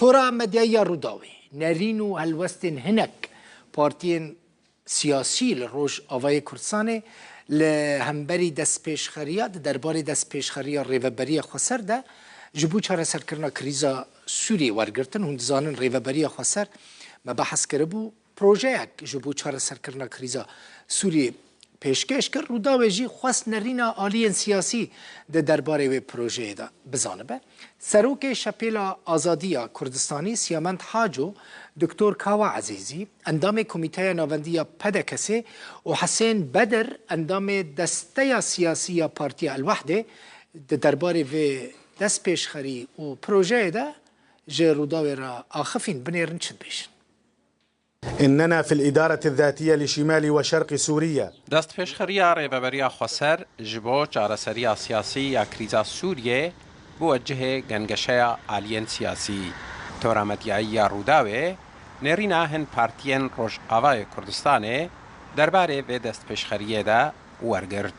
تورا مدیای روداوی نرینو هلوستن هنک پارتین سیاسی لروج آوای کردستان لهمبری دست پیشخریا درباره دست پیشخریا ریوبری خسر ده جبو چاره سرکرنا کریزا سوری ورگرتن هند زانن ریوبری خسر مبحث کربو پروژه یک جبو چاره سرکرنا کریزا سوری پیشکش کرد روداوی جی خواست نرینا آلین سیاسی ده درباره و پروژه ده بزانه به سروک شپیلا آزادیا کردستانی سیامند حاجو دکتر کاوا عزیزی اندام کمیته نواندی پدکسه و حسین بدر اندام دسته سیاسی پارتی الوحده ده درباره و دست پیشخری و پروژه ده جه روداوی را آخفین بنیرن چند بیشن. إننا في الإدارة الذاتية لشمال وشرق سوريا دست پیشخریا ریوبریا خسر جبو چارەسەریya سیاسی یا کریزا سوریه بوجه گنگشیا آلین سیاسی تورامەتیایی روداوی نێرینا هەن پارتیەن ڕۆژئاوای کوردستانê دەربارەی vê dest pêşxeriyê de wergirt.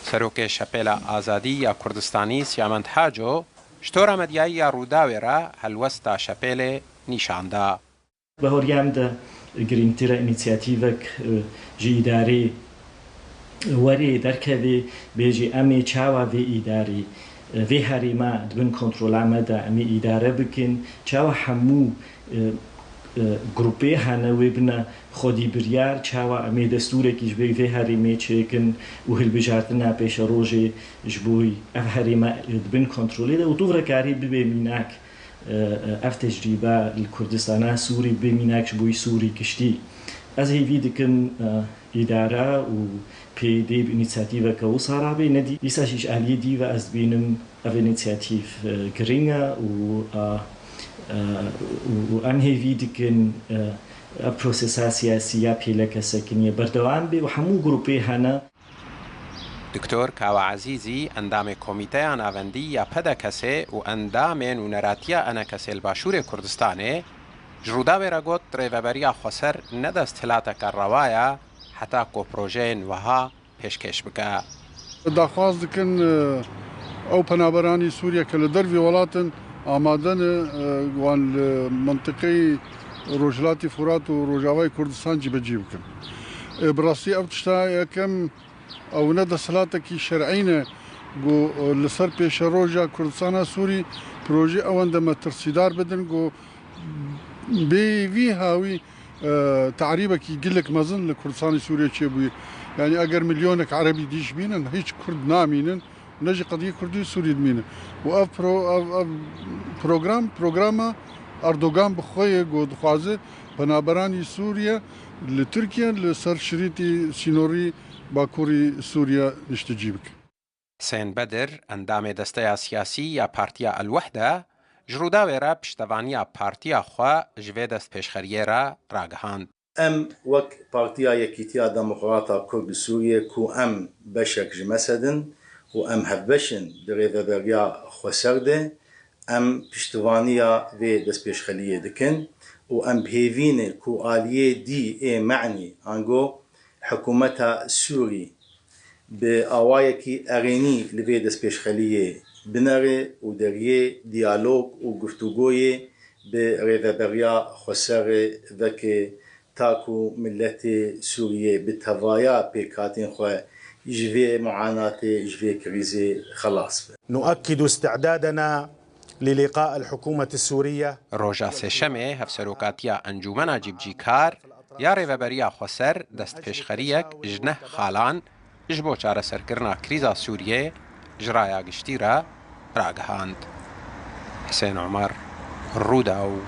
Serokê Şepêla Azadî ya Kurdistanî Siyamend Haco ji torametiya Rûdawê re helwesta Şepêlê nîşan da. بهوريام ده جرينتيرا إنيشياتيفك جي إداري وري دركبي بيجي أمي تشاوا في إداري في هريما دبن كنترول عمدا أمي إدارة بكن تشاوا حمو جروبي هنا وابنا خودي بريار تشاوا أمي دستورة كيش بي في هريمة تشيكن وهل بجارتنا بيش روجي جبوي أف هريما دبن كنترولي ده وطورة كاري ببي ميناك اف تجربه الكردستان سوري بميناكش بوي سوري كشتي از هي فيدكن اداره و بي دي انيشياتيفا كوسارابي ندي يساشيش علي دي و از بينم اف انيشياتيف geringer و ان هي فيدكن بروسيسا سياسيه بيلك سكنيه بردوام بي وحمو جروبي هنا دکتر کاوا عزیزی اندام کمیته نواندی یا پدکسه و اندام نونراتیا انکسه الباشور کردستانه جروداوی را گوت ریوبریا خسر ندست هلاتک روایا حتی کو پروژه وها پیشکش بکا. داخواست دکن او پنابرانی سوریا که لدروی ولاتن آمادن وان منطقه روجلاتی فرات و روجاوای کردستان جی بجی بکن. براستی او تشتا یکم او نه د صلاتکی شرعینه گو لسر پیش روجا کردستان سوری پروژه اوند مترسیدار بدن گو بی وی هاوی تعریبه کی گلک مزن لکردستان سوریه چه بوی یعنی اگر میلیونک عربی دیش بینن هیچ کرد نامینن نجی قضیه کردی سوری دمینه و اف پروگرام اردوغان بخوی گو دخوازه بنابرانی سوریه لترکیه لسر شریطی سینوری باکوری سوریا نشتجیبک. حسین بدر اندام دسته سیاسی یا پارتیا الوحده جروداوی را پشتوانی پارتیا خوا جوی دست پیشخریه را راگهاند. ام وک پارتیا یکیتیا دموکراتا کرد سوریه کو ام بشک جمسدن و ام هفبشن دریوبریا خسرده ام پشتوانیا وی دست پیشخریه دکن و ام بهیوین کو آلیه دی ای معنی انگو حکومت سوری به آوایکی اغینی لوی دست پیشخلیه بنره و دریه دیالوگ و گفتگوی به ریوبریا خسر وک تاکو ملت سوریه به توایا پیکاتین خواه جوی معانات جوی كريزي خلاص. نؤكد استعدادنا للقاء الحكومة السورية. روجا سشمه هفسروكاتيا انجومنا جيبجي كار یا ریوبریا خسر دست پیشخریک جنه خالان جبو چاره سرکرنا کریزا سوریه جرایا گشتی را راگهاند. حسین عمر، روداو